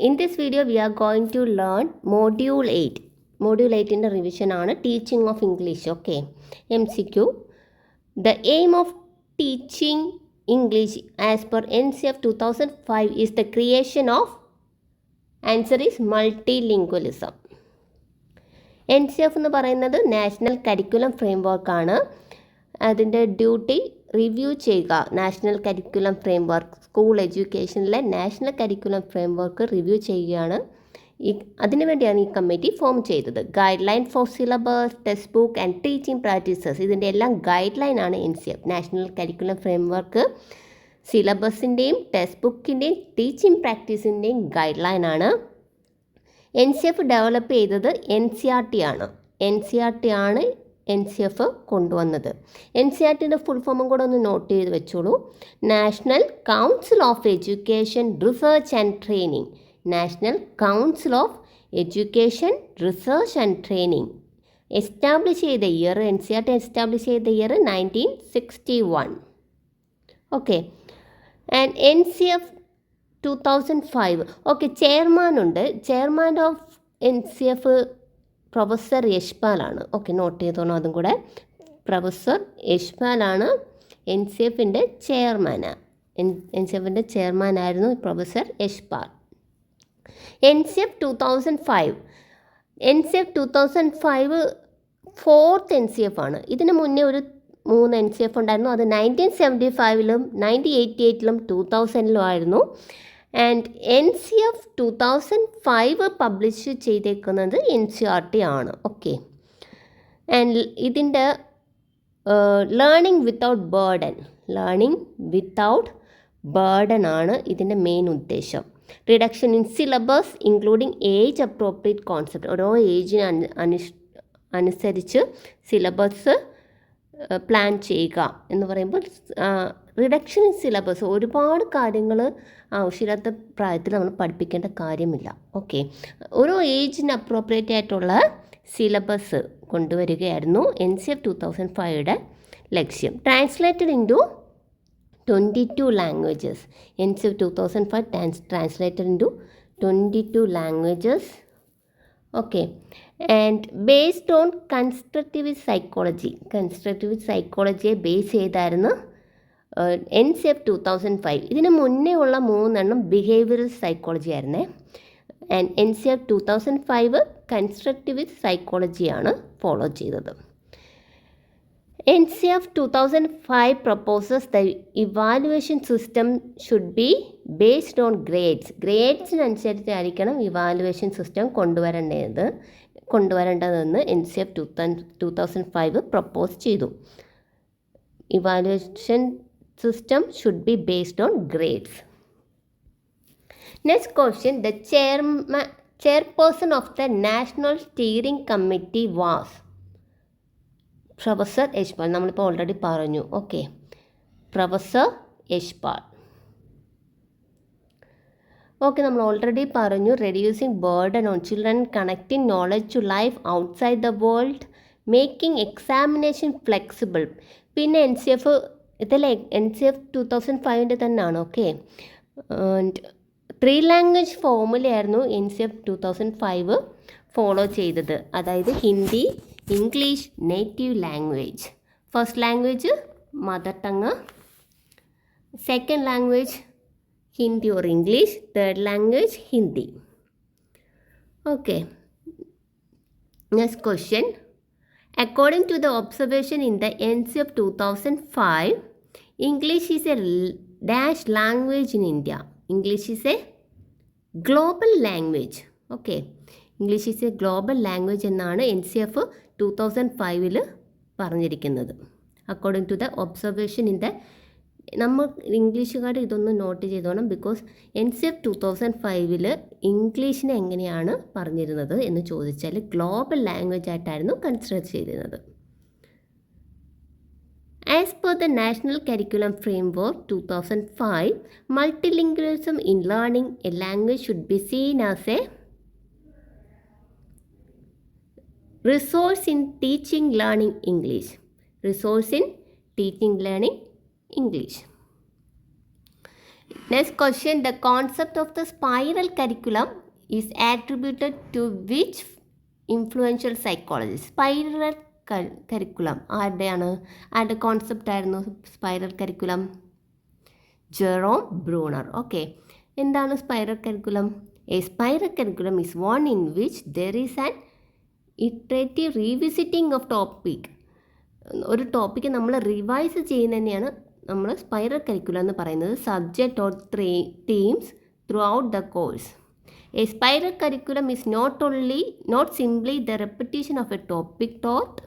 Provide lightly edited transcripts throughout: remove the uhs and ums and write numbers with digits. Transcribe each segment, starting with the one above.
in this video we are going to learn module 8. Module 8 in the revision on teaching of English. Okay, MCQ. The aim of teaching English as per NCF 2005 is the creation of, answer is multilingualism. NCF എന്ന് പറയുന്നത് national curriculum framework ആണ്. അതിൻ്റെ duty review ചെയ്യുക. National curriculum framework, school എഡ്യൂക്കേഷനിലെ national curriculum framework review ചെയ്യുകയാണ്. അതിനുവേണ്ടിയാണ് ഈ committee form ചെയ്തത്. Guideline for syllabus, textbook and teaching practices, ഇതിൻ്റെ എല്ലാം ഗൈഡ് ലൈനാണ് NCF, നാഷണൽ കരിക്കുലം ഫ്രെയിംവർക്ക്. സിലബസിൻ്റെയും ടെക്സ്റ്റ് ബുക്കിൻ്റെയും ടീച്ചിങ് പ്രാക്ടീസിൻ്റെയും ഗൈഡ് ലൈനാണ്. NCF ഡെവലപ്പ് ചെയ്തത് NCERT ആണ്. NCERT ആണ് NCF കൊണ്ടുവന്നത്. NCERTൻ്റെ ഫുൾ ഫോമും കൂടെ ഒന്ന് നോട്ട് ചെയ്ത് വെച്ചോളൂ. National council of education research and training. National council of education research and training establish ചെയ്ത ഇയർ, NCERT എസ്റ്റാബ്ലിഷ് ചെയ്ത year 1961. Okay, and NCF 2005. Okay, ചെയർമാനുണ്ട്. ചെയർമാൻ ഓഫ് NCF പ്രൊഫസർ യശ്പാലാണ്. ഓക്കെ, നോട്ട് ചെയ്തോണം അതും കൂടെ. പ്രൊഫസർ യശ്പാലാണ് NCFൻ്റെ ചെയർമാന്. NCFൻ്റെ ചെയർമാനായിരുന്നു professor Yashpal. NCF 2005. NCF 2005 4th NCF ആണ്. ഇതിന് മുന്നേ ഒരു 3 NCF ഉണ്ടായിരുന്നു. അത് 1975-ലും 1988-ലും 2000-ലും ആയിരുന്നു. ആൻഡ് NCF 2005 പബ്ലിഷ് ചെയ്തേക്കുന്നത് NCERT ആണ്. ഓക്കെ, ആൻഡ് ഇതിൻ്റെ ലേണിംഗ് വിത്തൗട്ട് ബേർഡൻ ആണ് ഇതിൻ്റെ മെയിൻ ഉദ്ദേശം. Reduction in syllabus including age appropriate concept. ഓരോ ഏജിന് അനുസരിച്ച് സിലബസ് പ്ലാൻ ചെയ്യുക എന്ന് പറയുമ്പോൾ റിഡക്ഷൻ ഇൻ സിലബസ്, ഒരുപാട് കാര്യങ്ങൾ ആവശ്യമില്ലാത്ത പ്രായത്തിൽ നമ്മൾ പഠിപ്പിക്കേണ്ട കാര്യമില്ല. ഓക്കെ, ഓരോ ഏജിന് അപ്രോപ്രിയേറ്റ് ആയിട്ടുള്ള സിലബസ് കൊണ്ടുവരികയായിരുന്നു NCF 2005യുടെ ലക്ഷ്യം. Translated into 22 languages. NCF 2005 translated into 22 languages. Okay, and based on constructive സൈക്കോളജിയെ ബേസ് ചെയ്തായിരുന്നു NCF 2005. ഇതിന് മുന്നേ ഉള്ള 3 ബിഹേവിയറൽ സൈക്കോളജി ആയിരുന്നേ. ആൻഡ് NCF 2005 കൺസ്ട്രക്റ്റീവ് സൈക്കോളജിയാണ് ഫോളോ ചെയ്തത്. NCF 2005 proposes the evaluation system should be based on ഗ്രേഡ്സിനനുസരിച്ചായിരിക്കണം ഇവാലുവേഷൻ സിസ്റ്റം കൊണ്ടുവരേണ്ടതെന്ന് NCF 2005 പ്രപ്പോസ് ചെയ്തു. Evaluation system should be based on grades. Next question, the chairperson of the national steering committee was professor Yashpal. നമ്മളിപ്പോൾ already പറഞ്ഞു. Okay, professor Yashpal. Okay, നമ്മൾ already പറഞ്ഞു. Reducing burden on children, connecting knowledge to life outside the world, making examination flexible. പിന്നെ NCF 2005 തന്നെയാണ്. Okay, 3 language ഫോമുലയായിരുന്നു NCF 2005 follow ചെയ്തത്. അതായത് Hindi, English, native language. First language mother tongue, second language Hindi or English, third language Hindi. Okay, next question, according to the observation in the NCF 2005, English is a dash language in India. English is a global language. Okay, English is a global language എന്നാണ് NCF 2005 പറഞ്ഞിരിക്കുന്നത്. According to the observation in the, നമ്മൾ ഇംഗ്ലീഷുകാർ ഇതൊന്ന് note ചെയ്തോണം. Because NCF 2005 ഇംഗ്ലീഷിനെ എങ്ങനെയാണ് പറഞ്ഞിരുന്നത് എന്ന് ചോദിച്ചാൽ ഗ്ലോബൽ ലാംഗ്വേജ് ആയിട്ടായിരുന്നു കൺസിഡർ ചെയ്തിരുന്നത്. As per the National Curriculum Framework 2005, multilingualism in learning a language should be seen as a resource in teaching learning English. Next question, the concept of the spiral curriculum is attributed to which influential psychologist? Spiral curriculum ആരുടെ concept ആയിരുന്നു spiral curriculum? Jerome Bruner. Okay, എന്താണ് spiral curriculum? A spiral curriculum is one in which there is an iterative revisiting of topic. ഒരു topic നമ്മൾ revise ചെയ്യുന്ന തന്നെയാണ് നമ്മൾ spiral curriculum എന്ന് പറയുന്നത്. Subject or themes throughout the course. A spiral curriculum is not simply the repetition of a topic taught,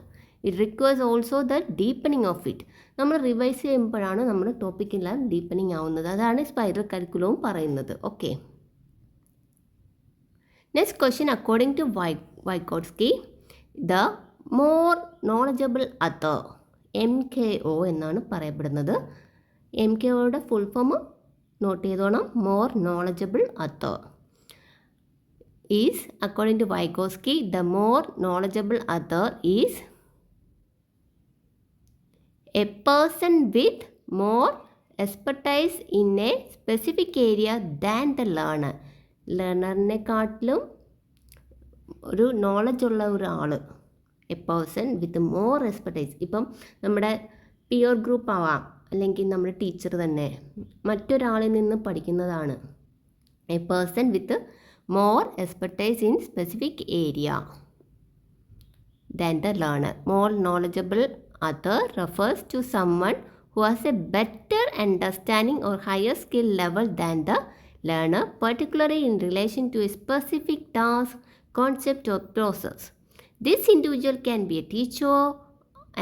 it requires also the deepening of it. നമ്മൾ revise ചെയ്യുമ്പോഴാണ് നമ്മുടെ ടോപ്പിക്കെല്ലാം deepening ആവുന്നത്. അതാണ് സ്പൈറൽ കരിക്കുലവും പറയുന്നത്. Okay, next question, according to Vygotsky, the more knowledgeable other, MKO എന്നാണ് പറയപ്പെടുന്നത്. MKOയുടെ ഫുൾ ഫോം നോട്ട് ചെയ്തോണം. More knowledgeable other is, according to Vygotsky, the more knowledgeable other is a person with more expertise in a specific area than the learner. ലേണറിനെക്കാട്ടിലും ഒരു നോളജുള്ള ഒരാൾ, a person with more expertise. ഇപ്പം നമ്മുടെ peer group ആവാം, അല്ലെങ്കിൽ നമ്മുടെ teacher തന്നെ മറ്റൊരാളിൽ നിന്ന് പഠിക്കുന്നതാണ്. A person with more expertise in specific area than the learner. More knowledgeable other refers to someone who has a better understanding or higher skill level than the learner, particularly in relation to a specific task, concept or process. This individual can be a teacher,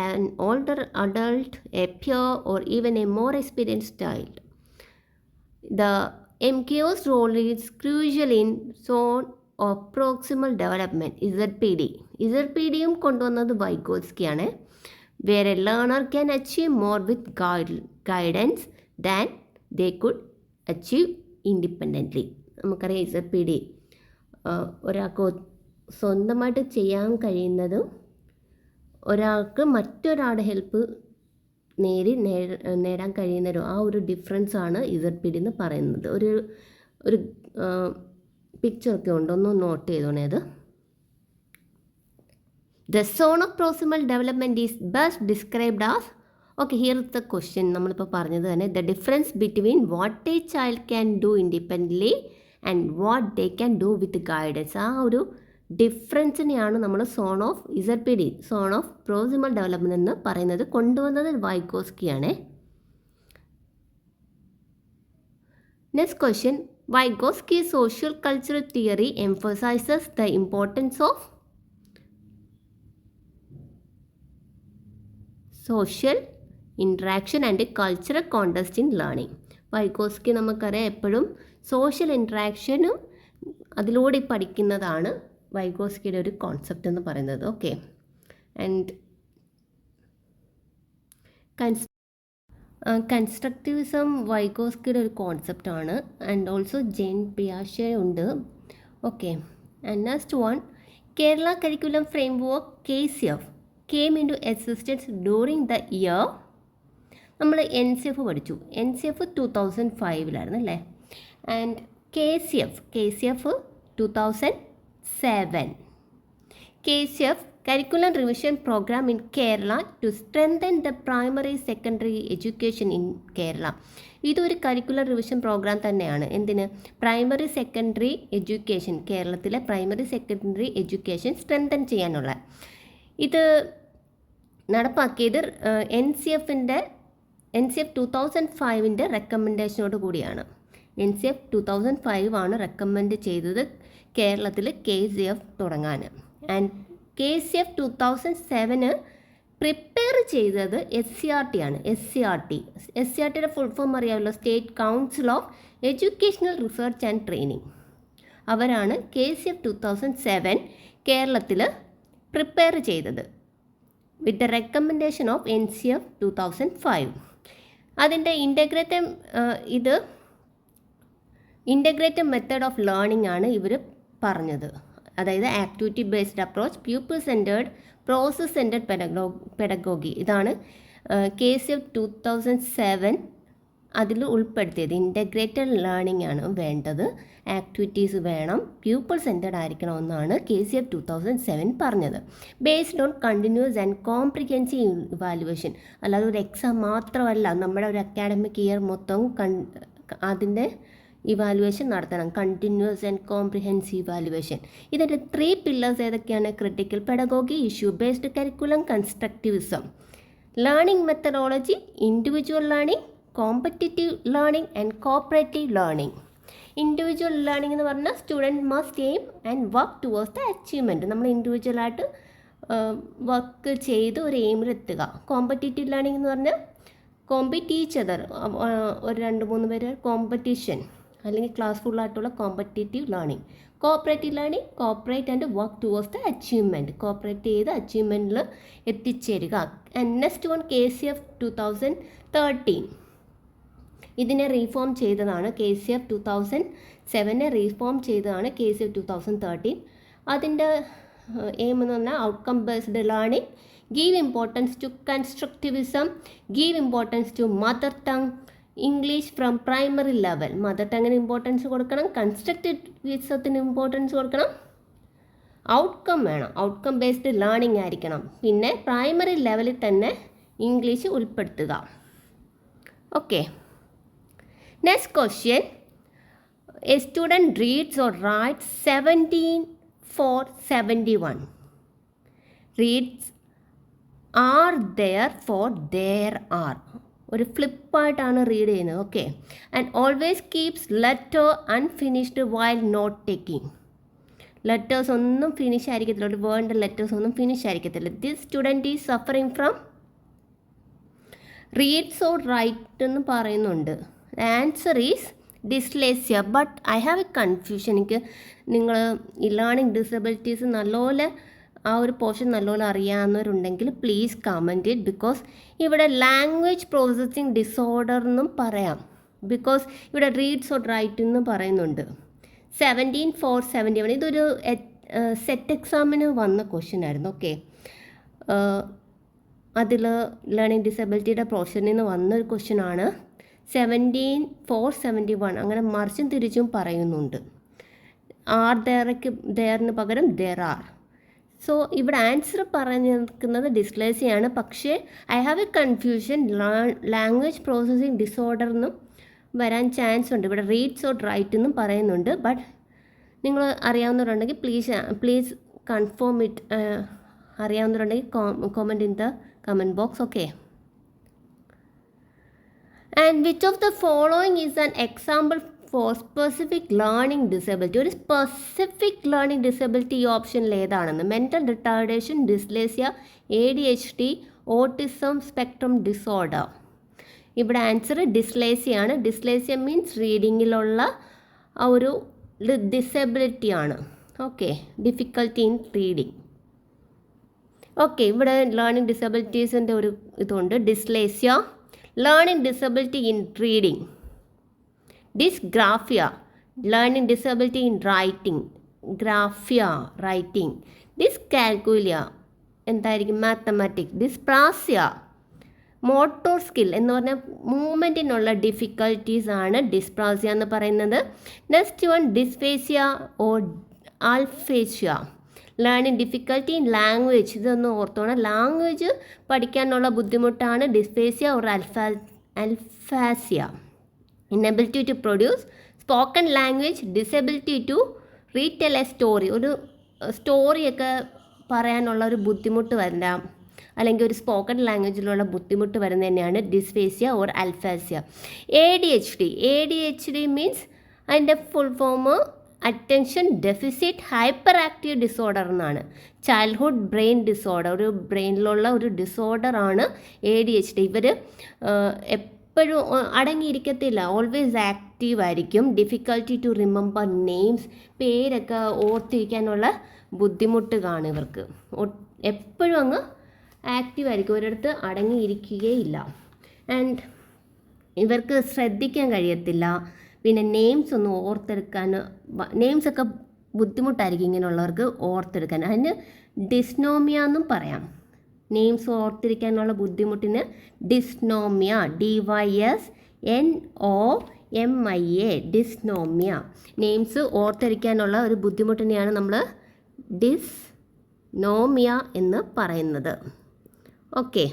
an older adult, a peer, or even a more experienced child. The MKO's role is crucial in zone of proximal development, ZPD. ZPDയും കൊണ്ടുവന്നത് വൈഗോട്സ്കിയാണ്. Where a learner can achieve more with guidance than they could achieve independently. നമുക്കറിയാം ZPD ഒരാൾക്ക് സ്വന്തമായിട്ട് ചെയ്യാൻ കഴിയുന്നതും ഒരാൾക്ക് മറ്റൊരാളുടെ help നേടാൻ കഴിയുന്നതും ആ ഒരു ഡിഫറൻസാണ് ZPD എന്ന് പറയുന്നത്. ഒരു പിക്ചറൊക്കെ ഉണ്ട്, ഒന്ന് നോട്ട് ചെയ്തോണേ അത്. The zone of proximal development is best described as, okay, here is the question, നമ്മളിപ്പോൾ പറഞ്ഞത് തന്നെ, the difference between what a child can do independently and what they can do with guidance. ആ ഒരു ഡിഫറൻസിനെയാണ് നമ്മൾ zone of ZPD, zone of proximal development എന്ന് പറയുന്നത്. കൊണ്ടുവന്നത് വൈഗോട്സ്കിയാണ്. Next question, Vygotsky social cultural theory emphasizes the importance of social interaction and cultural context in learning. Vygotsky നമുക്കറിയാം എപ്പോഴും സോഷ്യൽ ഇൻട്രാക്ഷനും അതിലൂടെ പഠിക്കുന്നതാണ് വൈഗോട്സ്കിയുടെ ഒരു കോൺസെപ്റ്റ് എന്ന് പറയുന്നത്. ഓക്കെ, ആൻഡ് കൺസ്ട്രക്റ്റിവിസം വൈഗോട്സ്കിയുടെ ഒരു കോൺസെപ്റ്റാണ്. ആൻഡ് ഓൾസോ ജെയിൻ പിയാഷെ ഉണ്ട്. Okay, and next one, Kerala curriculum framework KCF came into existence during the year, നമ്മൾ NCF പഠിച്ചു. NCF 2005 അല്ലേ. And KCF 2007. KCF Curriculum Revision Program in Kerala to strengthen the primary secondary education in Kerala. ഇതൊരു curricular revision programme തന്നെയാണ്. എന്തിന്? Primary secondary education, കേരളത്തിലെ primary secondary education strengthen ചെയ്യാനുള്ള. ഇത് നടപ്പാക്കിയത് NCF 2005 റെക്കമെൻഡേഷനോട് കൂടിയാണ്. NCF 2005 ആണ് റെക്കമെൻഡ് ചെയ്തത് കേരളത്തിൽ KCF തുടങ്ങാൻ. ആൻഡ് KCF 2007 പ്രിപ്പയർ ചെയ്തത് SCRT ആണ്. SCRTയുടെ ഫുൾ ഫോം അറിയാമല്ലോ, state council of educational research and training. അവരാണ് KCF 2007 കേരളത്തിൽ പ്രിപ്പയർ ചെയ്തത് with the recommendation of NCF 2005. അതിൻ്റെ ഇൻ്റഗ്രേറ്റഡ് മെത്തേഡ് ഓഫ് ലേണിംഗ് ആണ് ഇവർ പറഞ്ഞത്. അതായത് activity based approach, pupil centred, process centred pedagogy. ഇതാണ് KCF 2007 അതിൽ ഉൾപ്പെടുത്തിയത് ഇൻ്റഗ്രേറ്റഡ് ലേണിംഗ് ആണ് വേണ്ടത്, ആക്ടിവിറ്റീസ് വേണം, പ്യൂപ്പിൾ സെൻറ്റർഡ് ആയിരിക്കണമെന്നാണ് KCF 2007 പറഞ്ഞത്. Based on continuous and comprehensive evaluation, അല്ലാതെ ഒരു എക്സാം മാത്രമല്ല, നമ്മുടെ ഒരു അക്കാഡമിക് ഇയർ മൊത്തം അതിൻ്റെ ഇവാലുവേഷൻ നടത്തണം, കണ്ടിന്യൂസ് ആൻഡ് കോംപ്രിഹെൻസീവ് ഇവാലുവേഷൻ. ഇതിൻ്റെ 3 പില്ലേഴ്സ് ഏതൊക്കെയാണ്? Critical pedagogy, issue based curriculum, constructivism. Learning methodology, individual learning, competitive learning and cooperative learning. Individual learning എന്ന് പറഞ്ഞാൽ student must aim and work towards the achievement. നമ്മൾ ഇൻഡിവിജ്വലായിട്ട് work ചെയ്ത് ഒരു എയിമിലെത്തുക. Competitive learning എന്ന് പറഞ്ഞാൽ compete each other, ഒരു 2-3 പേര് competition അല്ലെങ്കിൽ ക്ലാസ് ഫുള്ളായിട്ടുള്ള competitive learning. Cooperative learning, cooperate and work towards the achievement, cooperate ചെയ്ത് അച്ചീവ്മെൻറ്റിൽ എത്തിച്ചേരുക. And next one KCF 2013. ഇതിനെ റീഫോം ചെയ്തതാണ്, KCF 2007 റീഫോം ചെയ്തതാണ് KCF 2013. അതിൻ്റെ എയിം എന്ന് പറഞ്ഞാൽ outcome based learning, give importance to constructivism, give importance to mother tongue, English from primary level. Mother ടങ്ങിന് ഇമ്പോർട്ടൻസ് കൊടുക്കണം, കൺസ്ട്രക്റ്റിവിസത്തിന് ഇമ്പോർട്ടൻസ് കൊടുക്കണം, ഔട്ട്കം വേണം, ഔട്ട്കം ബേസ്ഡ് ലേണിംഗ് ആയിരിക്കണം. പിന്നെ പ്രൈമറി ലെവലിൽ തന്നെ ഇംഗ്ലീഷ് ഉൾപ്പെടുത്തുക. Okay, next question. A student reads or writes 17/4/71. Reads are there for there are. ഒരു ഫ്ലിപ്പായിട്ടാണ് റീഡ് ചെയ്യുന്നത്. Okay, and always keeps letter unfinished while note taking. Letters ഒന്നും ഫിനിഷ് ആയിരിക്കത്തില്ല, ഒരു വേർഡിൻ്റെ ലെറ്റേഴ്സ് ഒന്നും ഫിനിഷ് ആയിരിക്കത്തില്ല. This student is suffering from reads or write എന്ന് പറയുന്നുണ്ട്. Answer is dyslexia. But I have a confusion. എനിക്ക് നിങ്ങൾ ഈ ലേണിംഗ് ഡിസബിലിറ്റീസ് നല്ലപോലെ ആ ഒരു പോർഷൻ നല്ലപോലെ അറിയാവുന്നവരുണ്ടെങ്കിൽ പ്ലീസ് കമൻറ്റ് ഇറ്റ്. ബിക്കോസ് ഇവിടെ ലാംഗ്വേജ് പ്രോസസ്സിങ് ഡിസോർഡർ എന്നും പറയാം. ബിക്കോസ് ഇവിടെ റീഡ്സ് ഓർ റൈറ്റ് എന്ന് പറയുന്നുണ്ട്. 17/4/71 ഇതൊരു സെറ്റ് എക്സാമിന് വന്ന ക്വസ്റ്റ്യൻ ആയിരുന്നു. ഓക്കെ, അതിൽ ലേണിംഗ് ഡിസബിലിറ്റിയുടെ പോർഷനിൽ നിന്ന് വന്നൊരു ക്വസ്റ്റ്യൻ ആണ്. 17/4/71 അങ്ങനെ മറിച്ചും തിരിച്ചും പറയുന്നുണ്ട്. ആർ ദെയറിന് പകരം ദെയർ ആർ. സോ ഇവിടെ ആൻസർ പറഞ്ഞിരിക്കുന്നത് ഡിസ്ലേസിയാണ്. പക്ഷേ I have a confusion, language processing disorder എന്നും വരാൻ ചാൻസ് ഉണ്ട്. ഇവിടെ റീഡ്സ് ഓർ റൈറ്റ് എന്നും പറയുന്നുണ്ട്. ബട്ട് നിങ്ങൾ അറിയാവുന്നവരുണ്ടെങ്കിൽ പ്ലീസ് കൺഫേം ഇറ്റ്. അറിയാവുന്നവരുണ്ടെങ്കിൽ comment in the comment box. Okay, and which of the following is an example for specific learning disability? ഒരു സ്പെസിഫിക് ലേണിംഗ് ഡിസബിലിറ്റി ഓപ്ഷനിൽ ഏതാണെന്ന്? Mental retardation, dyslexia, ADHD, autism spectrum disorder. ഇവിടെ answer ഡിസ്ലേസിയാണ്. Dyslexia means റീഡിങ്ങിലുള്ള ആ ഒരു ഡിസബിലിറ്റിയാണ്. Okay, difficulty in reading. Okay, ഇവിടെ ലേണിംഗ് ഡിസബിലിറ്റീസിൻ്റെ ഒരു ഇതുണ്ട്. Dyslexia, learning disability in reading. Dysgraphia, learning disability in writing, graphia writing. Dyscalculia എന്തായിരിക്കും? മാത്തമാറ്റിക്സ്. ഡിസ്പ്രാസിയ, മോട്ടോർ സ്കിൽ എന്ന് പറഞ്ഞാൽ മൂവ്മെൻറ്റിനുള്ള ഡിഫിക്കൽട്ടീസ് ആണ് ഡിസ്പ്രാസിയ എന്ന് പറയുന്നത്. Next one dysphasia or aphasia, learning difficulty in language. ഇതൊന്ന് ഓർത്തോണം, ലാംഗ്വേജ് പഠിക്കാനുള്ള ബുദ്ധിമുട്ടാണ് dysphasia or aphasia. Inability to produce spoken language, disability to retell a story. ഒരു സ്റ്റോറിയൊക്കെ പറയാനുള്ള ഒരു ബുദ്ധിമുട്ട് വരാം, അല്ലെങ്കിൽ ഒരു സ്പോക്കൺ ലാംഗ്വേജിലുള്ള ബുദ്ധിമുട്ട് വരുന്നത് തന്നെയാണ് ഡിസ്ഫേസിയ ഓർ അൽഫാസിയ. ADHD മീൻസ് അതിൻ്റെ full form attention deficit hyper active disorder എന്നാണ്. ചൈൽഡ്ഹുഡ് ബ്രെയിൻ ഡിസോർഡർ, ഒരു ബ്രെയിനിലുള്ള ഒരു ഡിസോർഡറാണ് ADHD. ഇവർ എപ്പോഴും അടങ്ങിയിരിക്കത്തില്ല, ഓൾവേസ് ആക്റ്റീവ് ആയിരിക്കും. ഡിഫിക്കൽട്ടി ടു റിമെമ്പർ നെയിംസ്, പേരൊക്കെ ഓർത്തിരിക്കാനുള്ള ബുദ്ധിമുട്ട് കാണും ഇവർക്ക്. എപ്പോഴും അങ്ങ് ആക്റ്റീവ് ആയിരിക്കും, ഒരിടത്ത് അടങ്ങിയിരിക്കുകയില്ല. ആൻഡ് ഇവർക്ക് ശ്രദ്ധിക്കാൻ കഴിയത്തില്ല. പിന്നെ നെയിംസ് ഒന്നും ഓർത്തെടുക്കാൻ, നെയിംസൊക്കെ ബുദ്ധിമുട്ടായിരിക്കും ഇങ്ങനെയുള്ളവർക്ക് ഓർത്തെടുക്കാൻ. അതിന് ഡിസ്നോമിയ എന്നും പറയാം. നെയിംസ് ഓർത്തിരിക്കാനുള്ള ബുദ്ധിമുട്ടിന് dysnomia, DYSNOMIA NOMIA, dysnomia. Names ഓർത്തിരിക്കാനുള്ള ഒരു ബുദ്ധിമുട്ടിനെയാണ് നമ്മൾ ഡിസ്നോമിയ എന്ന് പറയുന്നത്. Okay.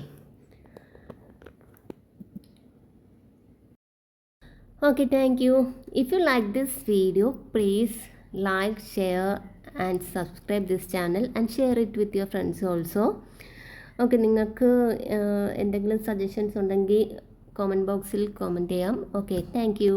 Okay, thank you. If you like this video, please like, share and subscribe this channel and share it with your friends also. Okay, നിങ്ങൾക്ക് എന്തെങ്കിലും സജഷൻസ് ഉണ്ടെങ്കിൽ comment ബോക്സിൽ കമൻറ്റ് ചെയ്യാം. Okay, thank you.